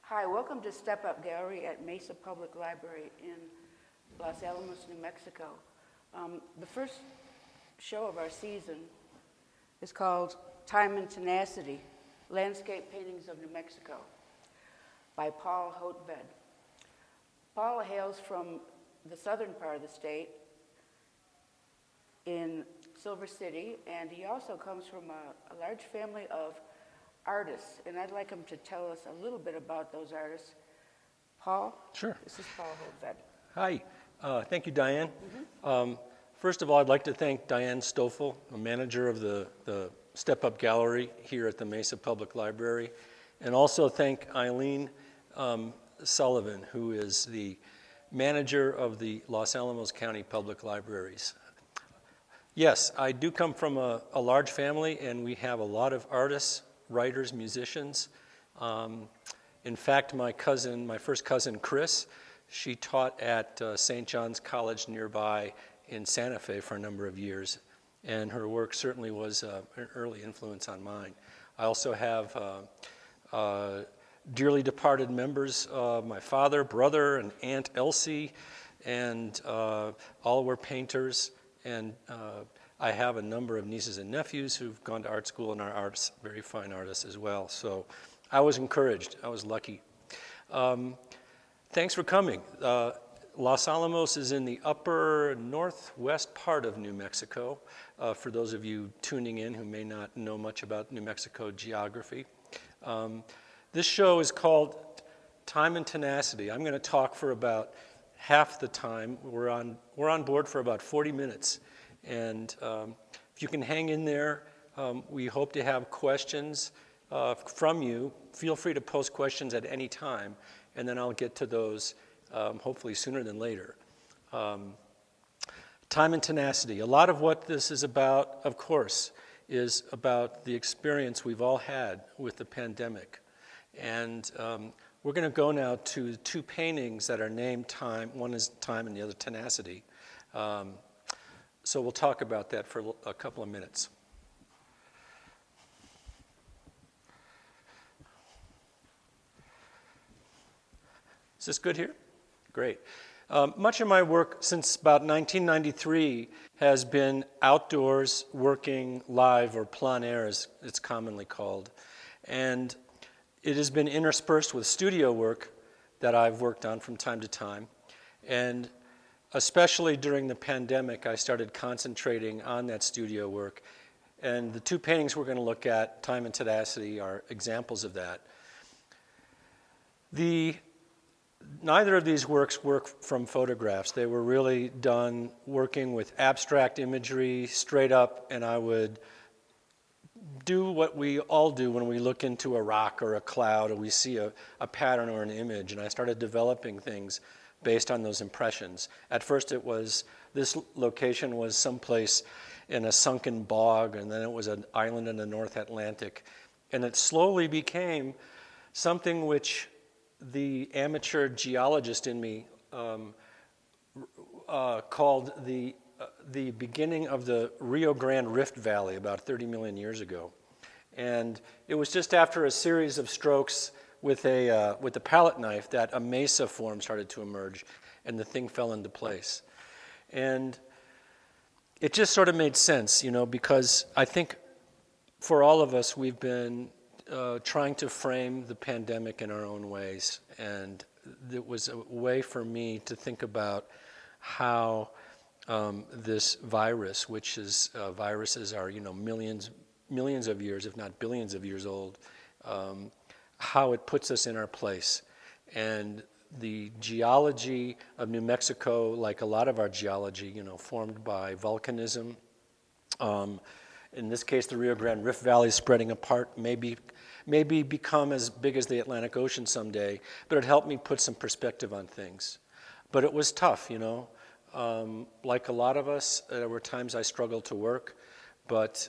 Hi, welcome to Step Up Gallery at Mesa Public Library in Los Alamos, New Mexico. The first show of our season is called Time and Tenacity, Landscape Paintings of New Mexico by Paul Hotvedt. Paul hails from the southern part of the state in Silver City, and he also comes from a large family of artists, and I'd like him to tell us a little bit about those artists. Paul? Sure. This is Paul Hotvedt. Hi. Thank you, Diane. First of all, I'd like to thank Diane Stoffel, the manager of the Step Up Gallery here at the Mesa Public Library, and also thank Eileen Sullivan, who is the manager of the Los Alamos County Public Libraries. Yes, I do come from a large family, and we have a lot of artists, writers, musicians. In fact, my first cousin, Chris, she taught at St. John's College nearby in Santa Fe for a number of years, and her work certainly was an early influence on mine. I also have dearly departed members, my father, brother, and Aunt Elsie, and all were painters, and I have a number of nieces and nephews who've gone to art school and are artists, very fine artists as well. So I was encouraged. I was lucky. Thanks for coming. Los Alamos is in the upper northwest part of New Mexico, for those of you tuning in who may not know much about New Mexico geography. This show is called Time and Tenacity. I'm going to talk for about half the time. We're on board for about 40 minutes. And if you can hang in there, we hope to have questions from you. Feel free to post questions at any time, and then I'll get to those hopefully sooner than later. Time and tenacity. A lot of what this is about, of course, is about the experience we've all had with the pandemic. And we're going to go now to two paintings that are named Time. One is Time and the other Tenacity. So we'll talk about that for a couple of minutes. Is this good here? Great. Much of my work since about 1993 has been outdoors, working live, or plein air as it's commonly called. And it has been interspersed with studio work that I've worked on from time to time. And especially during the pandemic, I started concentrating on that studio work. And the two paintings we're going to look at, Time and Tenacity, are examples of that. Neither of these works work from photographs. They were really done working with abstract imagery, straight up, and I would do what we all do when we look into a rock or a cloud or we see a pattern or an image, and I started developing things based on those impressions. At first this location was someplace in a sunken bog, and then it was an island in the North Atlantic. And it slowly became something which the amateur geologist in me called the beginning of the Rio Grande Rift Valley about 30 million years ago. And it was just after a series of strokes with the palette knife that a mesa form started to emerge, and the thing fell into place. And it just sort of made sense, because I think for all of us, we've been trying to frame the pandemic in our own ways, and it was a way for me to think about how this virus, which is viruses are millions of years, if not billions of years old, how it puts us in our place. And the geology of New Mexico, like a lot of our geology, formed by volcanism. In this case, the Rio Grande Rift Valley spreading apart, maybe become as big as the Atlantic Ocean someday, but it helped me put some perspective on things. But it was tough, like a lot of us, there were times I struggled to work, but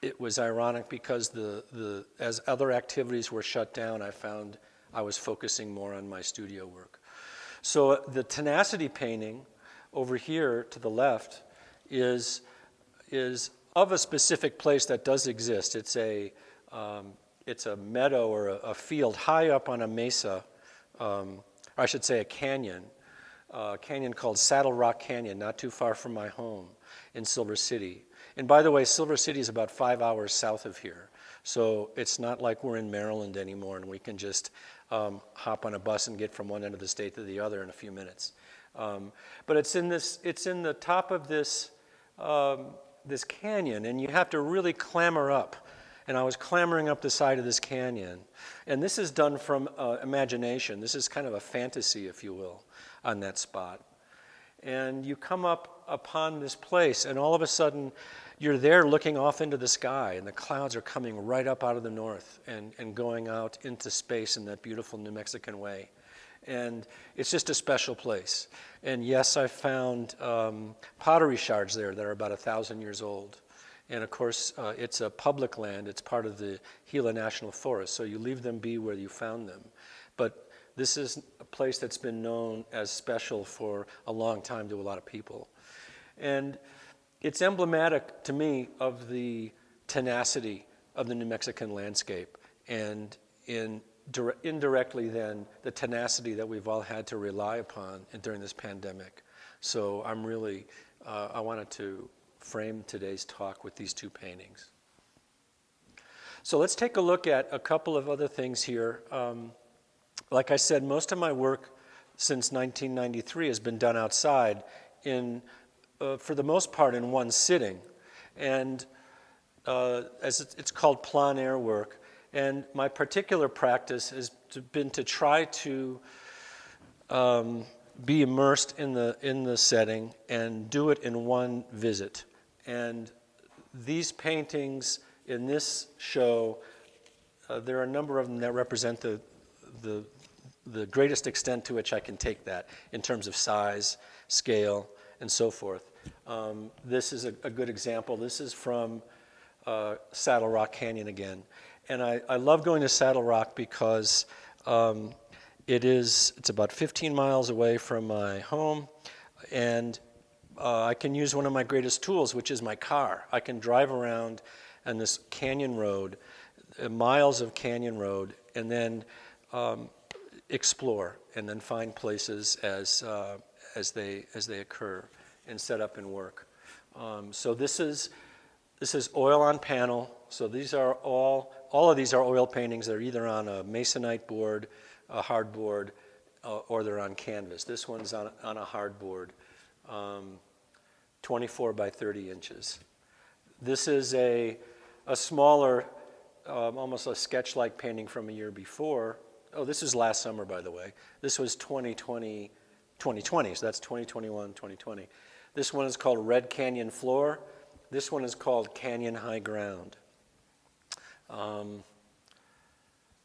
it was ironic because as other activities were shut down, I found I was focusing more on my studio work. So the Tenacity painting over here to the left is of a specific place that does exist. It's it's a meadow or a field high up on a mesa, or I should say a canyon called Saddle Rock Canyon, not too far from my home in Silver City. And by the way, Silver City is about 5 hours south of here. So it's not like we're in Maryland anymore and we can just hop on a bus and get from one end of the state to the other in a few minutes. But it's in the top of this canyon, and you have to really clamber up. And I was clambering up the side of this canyon. And this is done from imagination. This is kind of a fantasy, if you will, on that spot. And you come up upon this place, and all of a sudden, you're there looking off into the sky, and the clouds are coming right up out of the north and going out into space in that beautiful New Mexican way. And it's just a special place. And yes, I found pottery shards there that are about 1,000 years old. And of course, it's a public land. It's part of the Gila National Forest, so you leave them be where you found them. But this is a place that's been known as special for a long time to a lot of people. And it's emblematic to me of the tenacity of the New Mexican landscape, and indirectly then the tenacity that we've all had to rely upon during this pandemic. So I'm really, I wanted to frame today's talk with these two paintings. So let's take a look at a couple of other things here. Like I said, most of my work since 1993 has been done outside for the most part in one sitting. And as it's called plein air work. And my particular practice has been to try to be immersed in the setting and do it in one visit. And these paintings in this show, there are a number of them that represent the greatest extent to which I can take that in terms of size, scale, and so forth. This is a good example. This is from Saddle Rock Canyon again. And I love going to Saddle Rock because it's about 15 miles away from my home, and I can use one of my greatest tools, which is my car. I can drive around on this canyon road, miles of canyon road, and then explore, and then find places as they occur, and set up and work. So this is oil on panel. So these are all of these are oil paintings. They're either on a masonite board, a hard board, or they're on canvas. This one's on a hard board, 24 by 30 inches. This is a smaller, almost a sketch-like painting from a year before. Oh, this is last summer, by the way. This was 2020, so that's 2021, 2020. This one is called Red Canyon Floor. This one is called Canyon High Ground.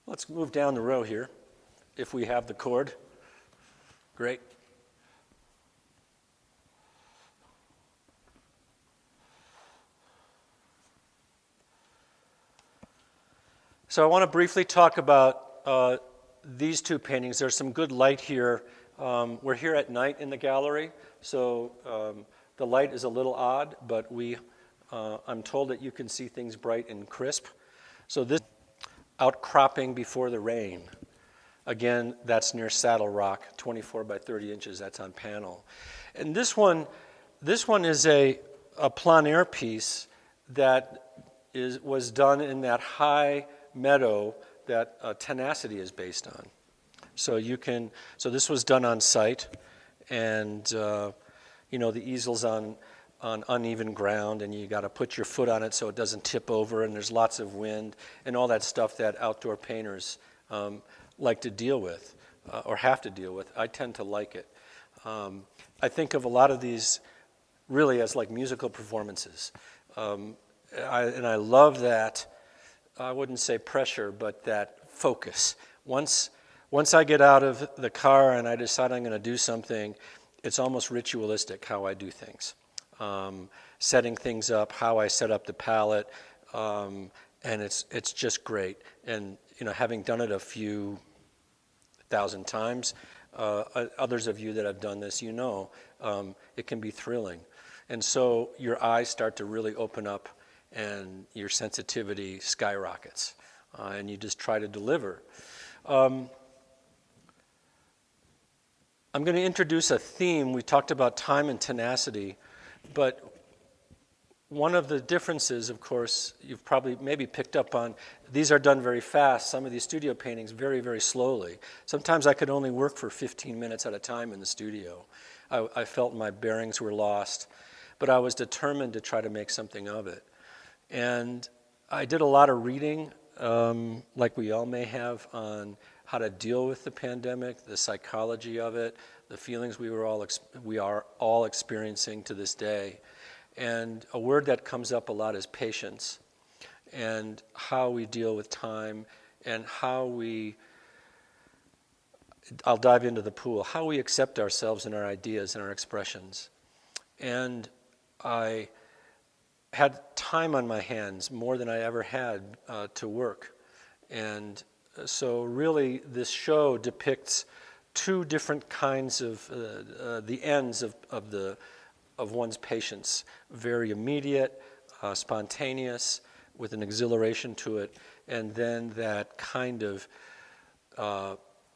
Let's move down the row here, if we have the cord. Great. So I want to briefly talk about these two paintings. There's some good light here. We're here at night in the gallery, so the light is a little odd, but I'm told that you can see things bright and crisp. So this outcropping before the rain. Again, that's near Saddle Rock, 24 by 30 inches. That's on panel. And this one is a plein air piece that was done in that high meadow that TENACITY is based on. So this was done on site, and the easel's on uneven ground, and you got to put your foot on it so it doesn't tip over, and there's lots of wind and all that stuff that outdoor painters like to deal with or have to deal with. I tend to like it. I think of a lot of these really as like musical performances, and I love that. I wouldn't say pressure, but that focus. Once I get out of the car and I decide I'm going to do something, it's almost ritualistic how I do things. Setting things up, how I set up the palette, and it's just great. And having done it a few thousand times, others of you that have done this, it can be thrilling. And so your eyes start to really open up, and your sensitivity skyrockets. and you just try to deliver. I'm going to introduce a theme. We talked about time and tenacity, but one of the differences, of course, you've probably maybe picked up on, these are done very fast. Some of these studio paintings very, very slowly. Sometimes I could only work for 15 minutes at a time in the studio. I felt my bearings were lost, but I was determined to try to make something of it. And I did a lot of reading, like we all may have, on how to deal with the pandemic, the psychology of it, the feelings we are all experiencing to this day. And a word that comes up a lot is patience, and how we deal with time, and I'll dive into the pool, how we accept ourselves and our ideas and our expressions. And I had time on my hands, more than I ever had to work. And so really this show depicts two different kinds of the ends of one's patience. Very immediate, spontaneous, with an exhilaration to it, and then that kind of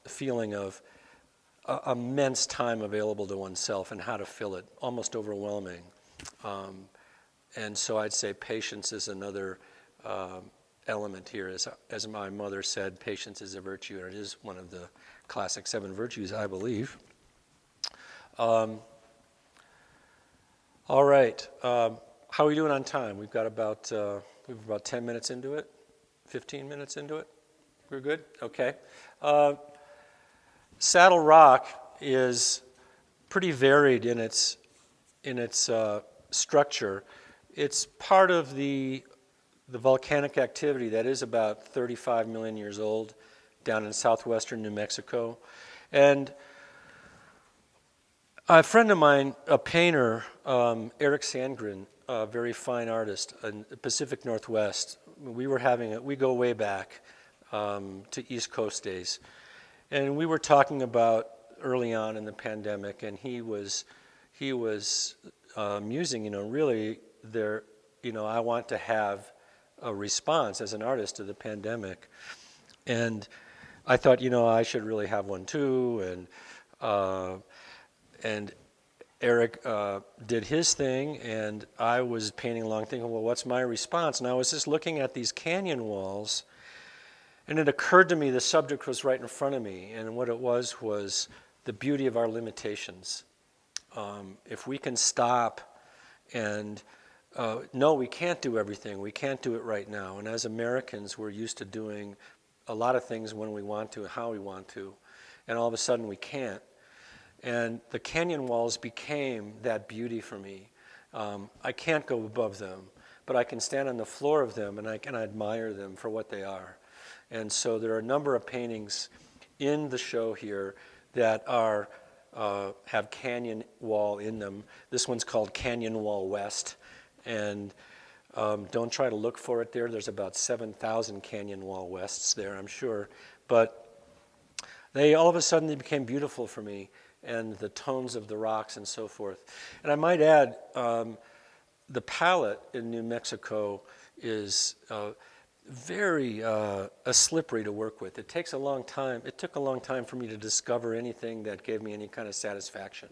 feeling of immense time available to oneself and how to fill it, almost overwhelming. And so I'd say patience is another element here. As my mother said, patience is a virtue, and it is one of the classic 7 virtues, I believe. All right. How are we doing on time? We've got about 10 minutes into it, 15 minutes into it. We're good? Okay. Saddle Rock is pretty varied in its structure. It's part of the volcanic activity that is about 35 million years old down in southwestern New Mexico. And a friend of mine, a painter, Eric Sandgren, a very fine artist in the Pacific Northwest, we go way back to East Coast days. And we were talking about early on in the pandemic, and he was musing, really there, I want to have a response as an artist to the pandemic. And I thought, I should really have one too. And Eric did his thing, and I was painting along thinking, well, what's my response? And I was just looking at these canyon walls, and it occurred to me the subject was right in front of me, and what it was the beauty of our limitations. If we can stop and no, we can't do everything. We can't do it right now. And as Americans, we're used to doing a lot of things when we want to, how we want to, and all of a sudden we can't. And the canyon walls became that beauty for me. I can't go above them, but I can stand on the floor of them and I can admire them for what they are. And so there are a number of paintings in the show here that have canyon wall in them. This one's called Canyon Wall West, and don't try to look for it there. There's about 7,000 Canyon Wall Wests there, I'm sure. But all of a sudden they became beautiful for me, and the tones of the rocks and so forth. And I might add, the palette in New Mexico is very slippery to work with. It takes a long time. It took a long time for me to discover anything that gave me any kind of satisfaction.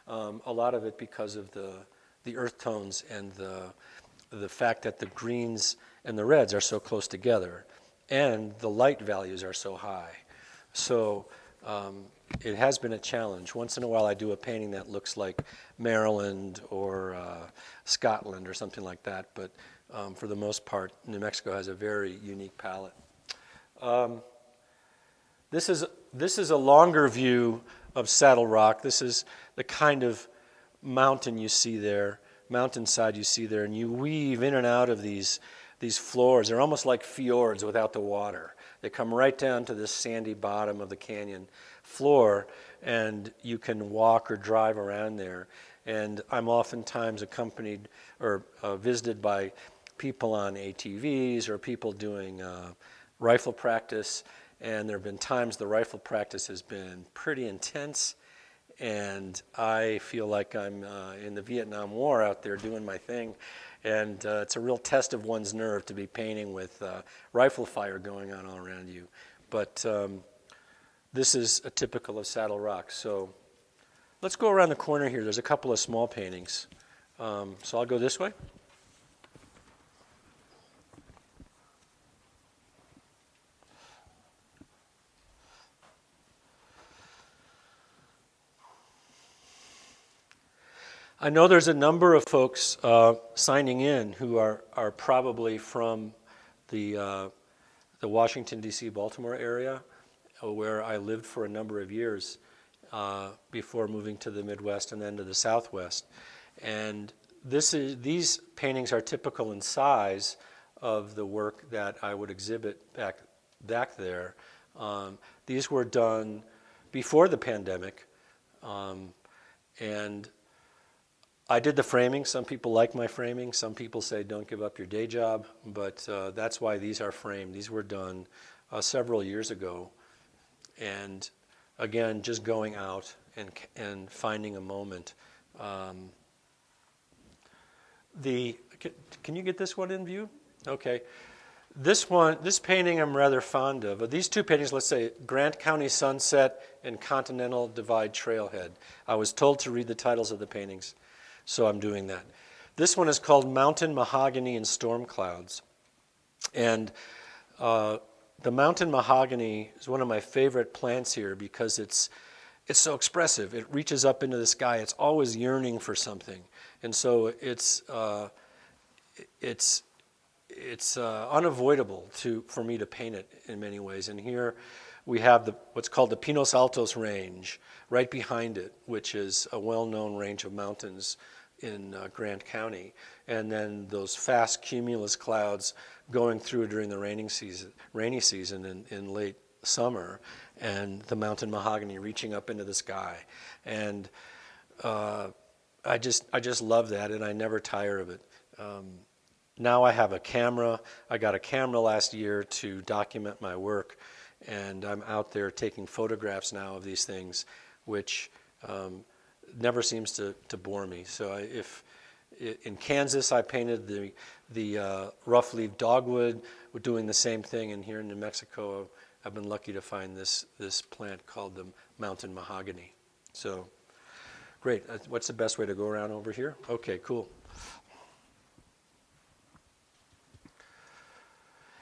A lot of it because of the earth tones and the fact that the greens and the reds are so close together, and the light values are so high. So it has been a challenge. Once in a while I do a painting that looks like Maryland or Scotland or something like that, but for the most part, New Mexico has a very unique palette. This is a longer view of Saddle Rock. This is the kind of mountainside you see there, and you weave in and out of these floors. They're almost like fjords without the water. They come right down to this sandy bottom of the canyon floor, and you can walk or drive around there. And I'm oftentimes accompanied or visited by people on ATVs or people doing rifle practice. And there have been times the rifle practice has been pretty intense, and I feel like I'm in the Vietnam War out there doing my thing. And it's a real test of one's nerve to be painting with rifle fire going on all around you. But this is a typical of Saddle Rock. So let's go around the corner here. There's a couple of small paintings. So I'll go this way. I know there's a number of folks signing in who are probably from the Washington, D.C., Baltimore area, where I lived for a number of years before moving to the Midwest and then to the Southwest. And these paintings are typical in size of the work that I would exhibit back there. These were done before the pandemic, and I did the framing. Some people like my framing. Some people say don't give up your day job, but that's why these are framed. These were done several years ago, and again, just going out and finding a moment. Can you get this one in view? Okay. This painting I'm rather fond of. These two paintings, let's say Grant County Sunset and Continental Divide Trailhead. I was told to read the titles of the paintings, so I'm doing that. This one is called Mountain Mahogany and Storm Clouds. And the mountain mahogany is one of my favorite plants here because it's so expressive. It reaches up into the sky. It's always yearning for something. And so it's unavoidable for me to paint it in many ways. And here we have what's called the Pinos Altos range right behind it, which is a well-known range of mountains in Grant County. And then those fast cumulus clouds going through during the rainy season in late summer, and the mountain mahogany reaching up into the sky. And I just love that, and I never tire of it. Now I have a camera. I got a camera last year to document my work, and I'm out there taking photographs now of these things, which never seems to bore me. So in Kansas, I painted the rough-leaved dogwood. We're doing the same thing, and here in New Mexico, I've been lucky to find this plant called the mountain mahogany. So, great. What's the best way to go around over here? Okay, cool.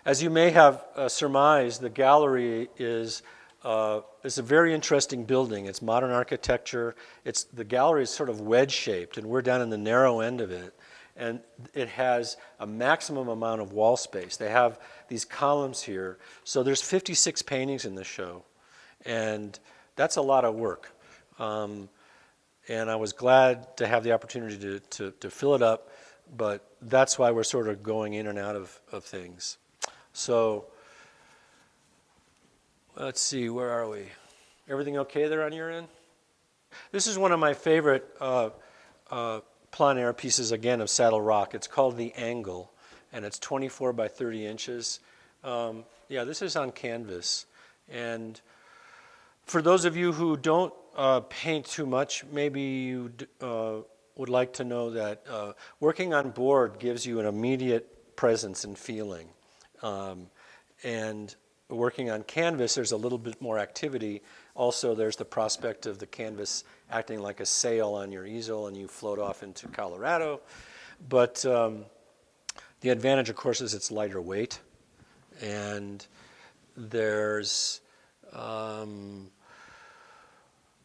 As you may have surmised, the gallery is a very interesting building. It's modern architecture. The gallery is sort of wedge-shaped, and we're down in the narrow end of it. And it has a maximum amount of wall space. They have these columns here. So there's 56 paintings in the show, and that's a lot of work. And I was glad to have the opportunity to fill it up, but that's why we're sort of going in and out of things. So let's see, where are we? Everything okay there on your end? This is one of my favorite plein air pieces, again, of Saddle Rock. It's called The Angle, and it's 24 by 30 inches. This is on canvas. And for those of you who don't paint too much, maybe you would like to know that working on board gives you an immediate presence and feeling. And working on canvas, there's a little bit more activity. Also, there's the prospect of the canvas acting like a sail on your easel, and you float off into Colorado. But the advantage, of course, is it's lighter weight. And there's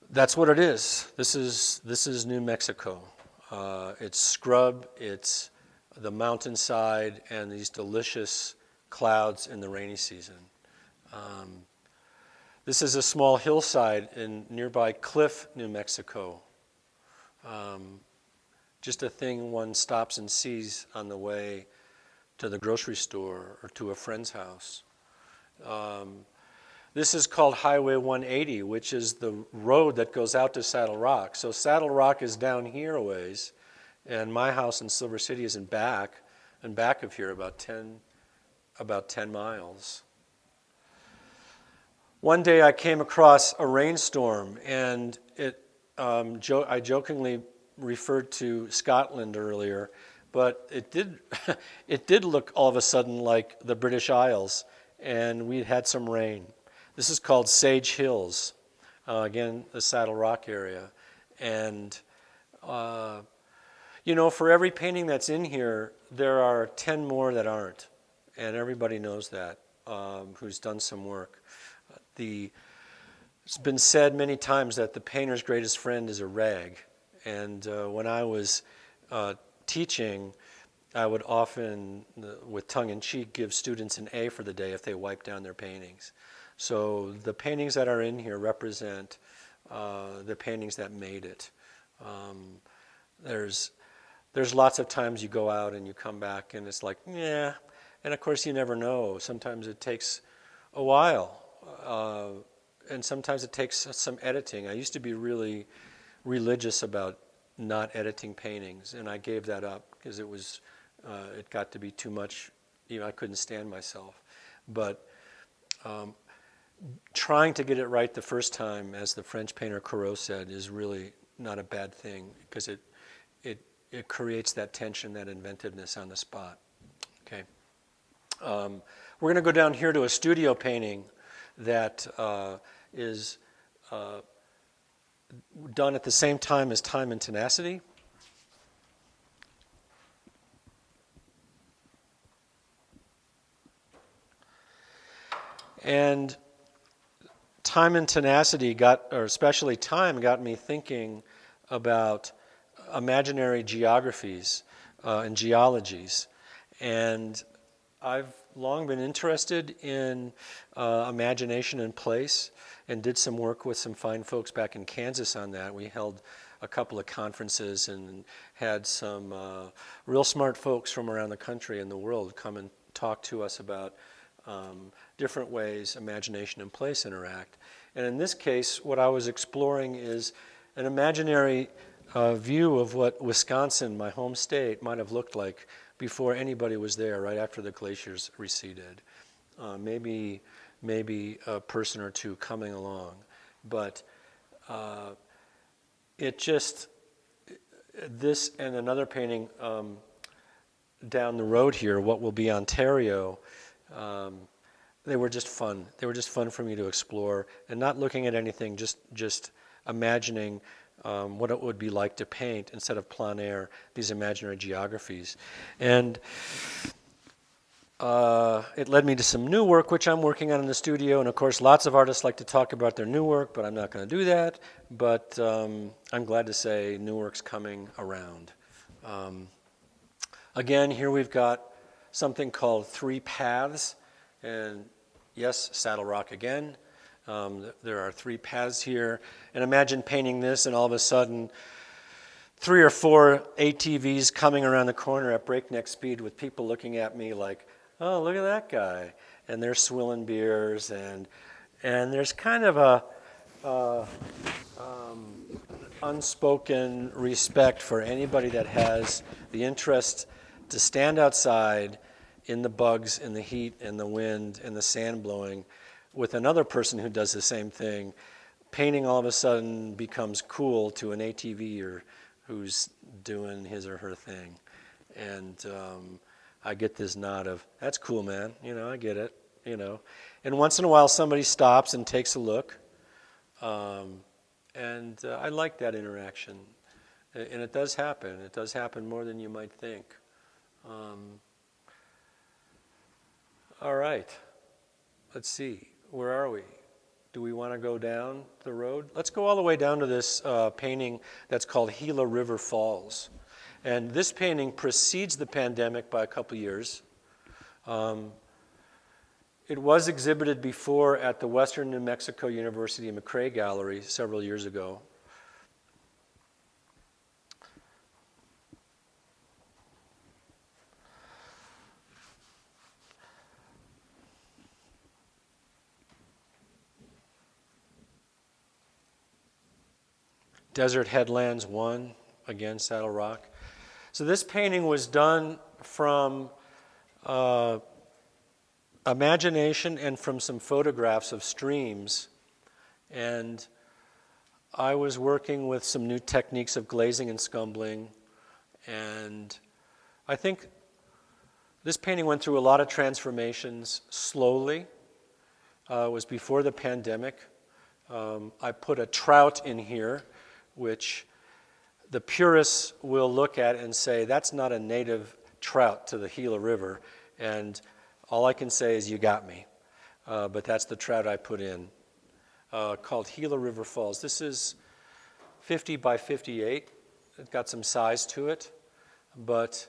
that's what it is. This is New Mexico. It's scrub, it's the mountainside, and these delicious clouds in the rainy season. This is a small hillside in nearby Cliff, New Mexico. Just a thing one stops and sees on the way to the grocery store or to a friend's house. This is called Highway 180, which is the road that goes out to Saddle Rock. So Saddle Rock is down here a ways, and my house in Silver City is in back of here about 10 miles. One day I came across a rainstorm, and I jokingly referred to Scotland earlier, but it did, it did look all of a sudden like the British Isles, and we had some rain. This is called Sage Hills, again, the Saddle Rock area. And, for every painting that's in here, there are 10 more that aren't. And everybody knows that, who's done some work. It's been said many times that the painter's greatest friend is a rag. And when I was teaching, I would often, with tongue-in-cheek, give students an A for the day if they wiped down their paintings. So the paintings that are in here represent the paintings that made it. There's lots of times you go out and you come back and it's like, yeah. And of course you never know. Sometimes it takes a while. And sometimes it takes some editing. I used to be really religious about not editing paintings, and I gave that up because it got to be too much. I couldn't stand myself. But trying to get it right the first time, as the French painter Corot said, is really not a bad thing because it creates that tension, that inventiveness on the spot. Okay. We're going to go down here to a studio painting that is done at the same time as Time and Tenacity. And Time and Tenacity especially Time, got me thinking about imaginary geographies and geologies. And I've long been interested in imagination and place, and did some work with some fine folks back in Kansas on that. We held a couple of conferences and had some real smart folks from around the country and the world come and talk to us about different ways imagination and place interact. And in this case, what I was exploring is an imaginary view of what Wisconsin, my home state, might have looked like before anybody was there, right after the glaciers receded. Maybe a person or two coming along. But this and another painting down the road here, what will be Ontario, they were just fun. They were just fun for me to explore, and not looking at anything, just imagining what it would be like to paint, instead of plein air, these imaginary geographies. And it led me to some new work, which I'm working on in the studio. And of course, lots of artists like to talk about their new work, but I'm not going to do that. But I'm glad to say new work's coming around. Again, here we've got something called Three Paths. And yes, Saddle Rock again. There are 3 paths here. And imagine painting this, and all of a sudden, 3 or 4 ATVs coming around the corner at breakneck speed with people looking at me like, oh, look at that guy. And they're swilling beers, and there's kind of a unspoken respect for anybody that has the interest to stand outside in the bugs, in the heat, and the wind, and the sand blowing with another person who does the same thing. Painting all of a sudden becomes cool to an ATVer who's doing his or her thing. And I get this nod of, that's cool, man. I get it, And once in a while somebody stops and takes a look. And I like that interaction. And it does happen. It does happen more than you might think. All right. Let's see. Where are we? Do we want to go down the road? Let's go all the way down to this painting that's called Gila River Falls. And this painting precedes the pandemic by a couple years. It was exhibited before at the Western New Mexico University McRae Gallery several years ago. Desert Headlands 1, again, Saddle Rock. So this painting was done from imagination and from some photographs of streams. And I was working with some new techniques of glazing and scumbling. And I think this painting went through a lot of transformations slowly. It was before the pandemic. I put a trout in here, which the purists will look at and say, that's not a native trout to the Gila River. And all I can say is, you got me. But that's the trout I put in, called Gila River Falls. This is 50 by 58. It's got some size to it. But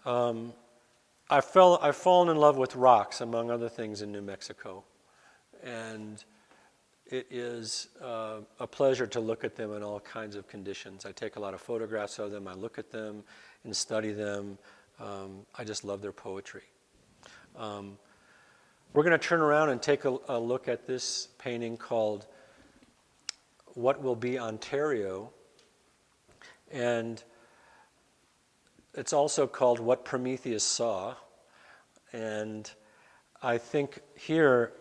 I've fallen in love with rocks, among other things, in New Mexico. And it is a pleasure to look at them in all kinds of conditions. I take a lot of photographs of them. I look at them and study them. I just love their poetry. We're going to turn around and take a look at this painting called What Will Be Ontario. And it's also called What Prometheus Saw. And I think here,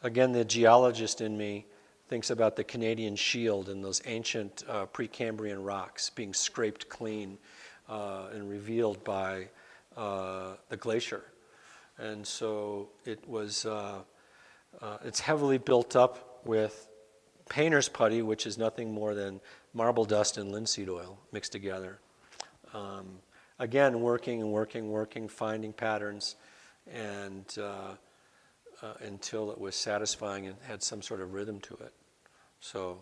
again, the geologist in me thinks about the Canadian Shield and those ancient Precambrian rocks being scraped clean and revealed by the glacier. And so it was, it's heavily built up with painter's putty, which is nothing more than marble dust and linseed oil mixed together. Again, working, finding patterns, and until it was satisfying and had some sort of rhythm to it. So,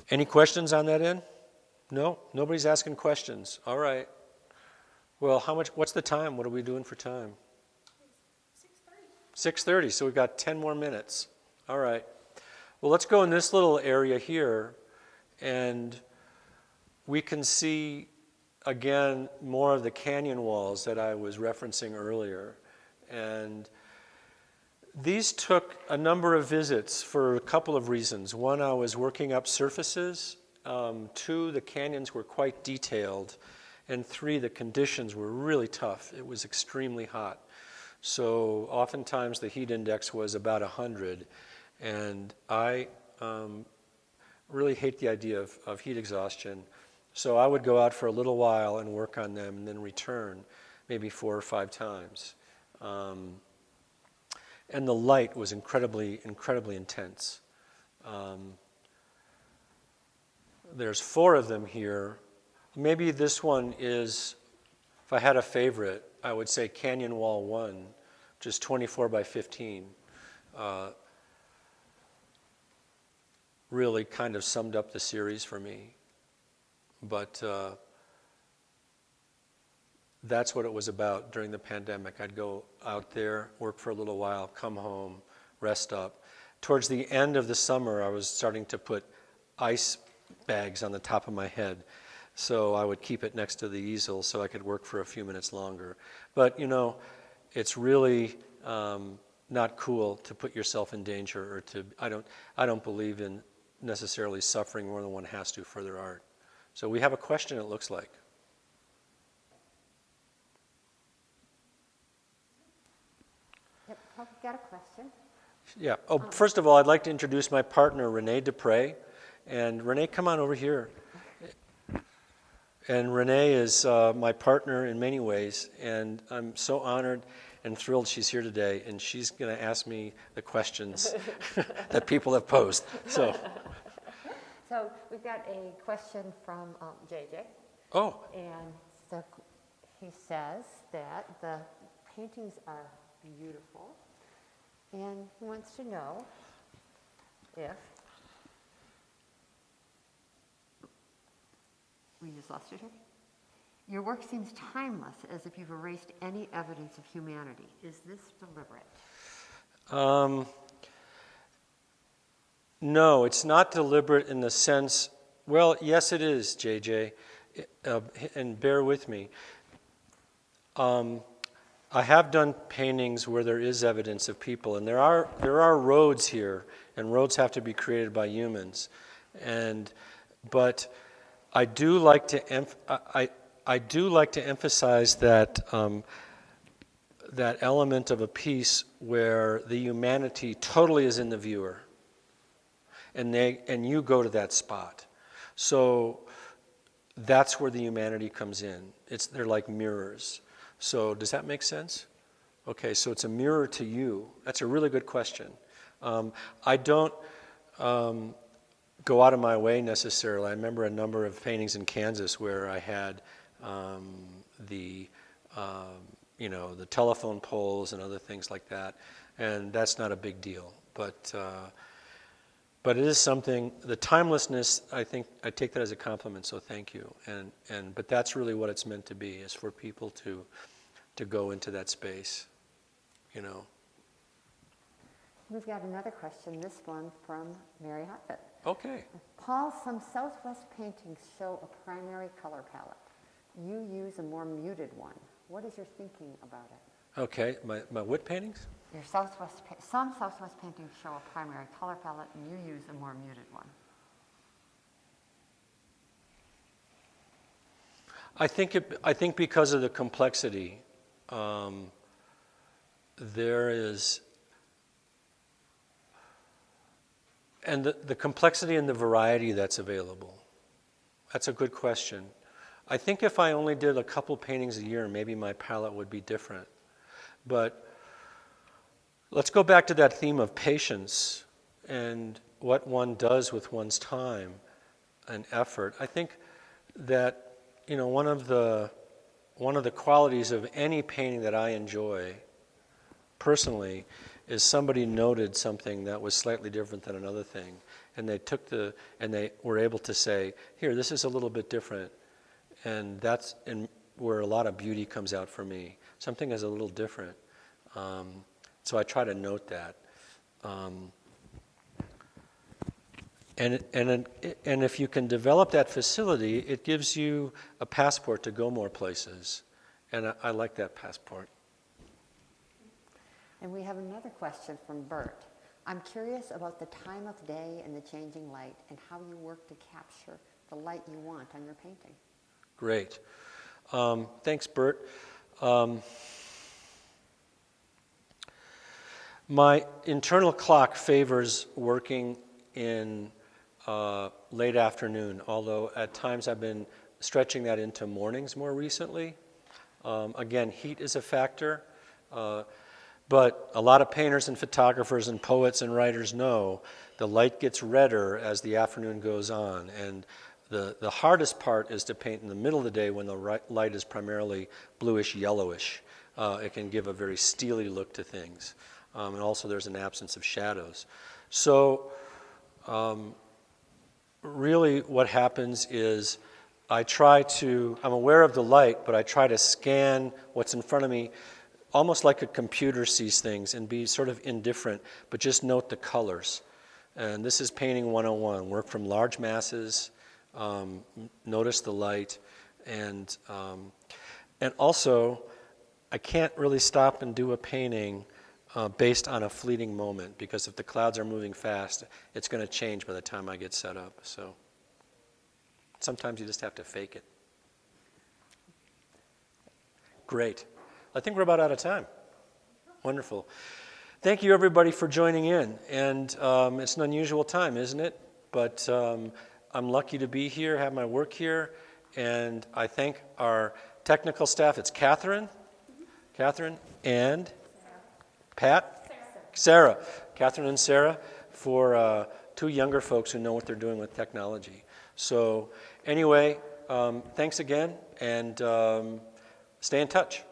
any questions on that end? No? Nobody's asking questions. All right. Well, what's the time? What are we doing for time? 6:30. 6:30, so we've got 10 more minutes. All right. Well, let's go in this little area here, and we can see, again, more of the canyon walls that I was referencing earlier. And these took a number of visits for a couple of reasons. One, I was working up surfaces. Two, the canyons were quite detailed. And three, the conditions were really tough. It was extremely hot. So oftentimes the heat index was about 100. And I really hate the idea of heat exhaustion. So I would go out for a little while and work on them and then return maybe 4 or 5 times. And the light was incredibly intense. There's 4 of them here. Maybe this one is, if I had a favorite, I would say Canyon Wall 1, which is 24 by 15. Really kind of summed up the series for me. But that's what it was about during the pandemic. I'd go out there, work for a little while, come home, rest up. Towards the end of the summer, I was starting to put ice bags on the top of my head. So I would keep it next to the easel so I could work for a few minutes longer. But, it's really not cool to put yourself in danger or to, I don't believe in necessarily suffering more than one has to for their art. So we have a question, it looks like. Yep, I've got a question. Yeah. Oh, first of all, I'd like to introduce my partner, Renee Dupre. And Renee, come on over here. And Renee is my partner in many ways, and I'm so honored and thrilled she's here today, and she's going to ask me the questions that people have posed. So we've got a question from JJ. Oh. And he says that the paintings are beautiful, and he wants to know if we just lost it here. Your work seems timeless, as if you've erased any evidence of humanity. Is this deliberate? No, it's not deliberate in the sense, well, yes it is, JJ, and bear with me. I have done paintings where there is evidence of people, and there are roads here, and roads have to be created by humans. But I do like to emphasize that that element of a piece where the humanity totally is in the viewer, and you go to that spot. So that's where the humanity comes in. They're like mirrors. So does that make sense? Okay, so it's a mirror to you. That's a really good question. I don't go out of my way necessarily. I remember a number of paintings in Kansas where I had the telephone poles and other things like that, and that's not a big deal. But it is something. The timelessness, I think, I take that as a compliment. So thank you. But that's really what it's meant to be, is for people to go into that space, We've got another question, this one from Mary Hotvedt. Okay. Paul, some Southwest paintings show a primary color palette. You use a more muted one. What is your thinking about it? Okay, my wood paintings? Some Southwest paintings show a primary color palette, and you use a more muted one. I think because of the complexity, there is, and the complexity and the variety that's available. That's a good question. I think if I only did a couple paintings a year, maybe my palette would be different. But let's go back to that theme of patience and what one does with one's time and effort. I think that one of the qualities of any painting that I enjoy personally is somebody noted something that was slightly different than another thing, and they were able to say, here, this is a little bit different, and that's where a lot of beauty comes out for me. Something is a little different, so I try to note that. And if you can develop that facility, it gives you a passport to go more places, and I like that passport. And we have another question from Bert. I'm curious about the time of day and the changing light and how you work to capture the light you want on your painting. Great. Thanks, Bert. My internal clock favors working in late afternoon, although at times I've been stretching that into mornings more recently. Again, heat is a factor. But a lot of painters and photographers and poets and writers know the light gets redder as the afternoon goes on. And the hardest part is to paint in the middle of the day when the light is primarily bluish, yellowish. It can give a very steely look to things. And also there's an absence of shadows. So really what happens is I'm aware of the light, but I try to scan what's in front of me almost like a computer sees things and be sort of indifferent, but just note the colors. And this is painting 101. Work from large masses, notice the light, and also I can't really stop and do a painting based on a fleeting moment, because if the clouds are moving fast, it's going to change by the time I get set up. So sometimes you just have to fake it. Great. I think we're about out of time. Wonderful. Thank you, everybody, for joining in. And it's an unusual time, isn't it? But I'm lucky to be here, have my work here. And I thank our technical staff. It's Catherine, and Pat? Sarah. Catherine and Sarah, for two younger folks who know what they're doing with technology. So anyway, thanks again, and stay in touch.